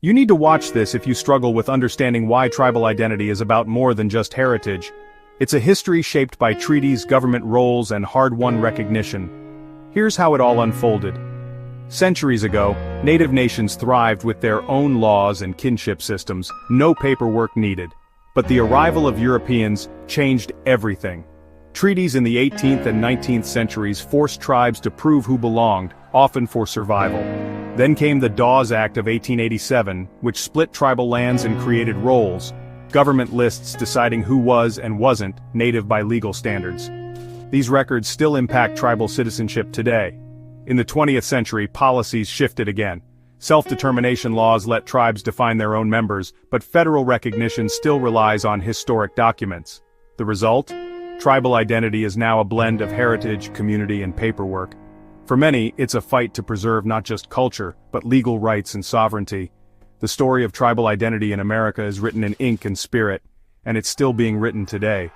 You need to watch this if you struggle with understanding why tribal identity is about more than just heritage. It's a history shaped by treaties, government roles, and hard-won recognition. Here's how it all unfolded. Centuries ago, native nations thrived with their own laws and kinship systems, no paperwork needed. But the arrival of Europeans changed everything. Treaties in the 18th and 19th centuries forced tribes to prove who belonged, often for survival. Then came the Dawes Act of 1887, which split tribal lands and created roles, government lists deciding who was and wasn't native by legal standards. These records still impact tribal citizenship today. In the 20th century, policies shifted again. Self-determination laws let tribes define their own members, but federal recognition still relies on historic documents. The result? Tribal identity is now a blend of heritage, community, and paperwork. For many, it's a fight to preserve not just culture, but legal rights and sovereignty. The story of tribal identity in America is written in ink and spirit, and it's still being written today.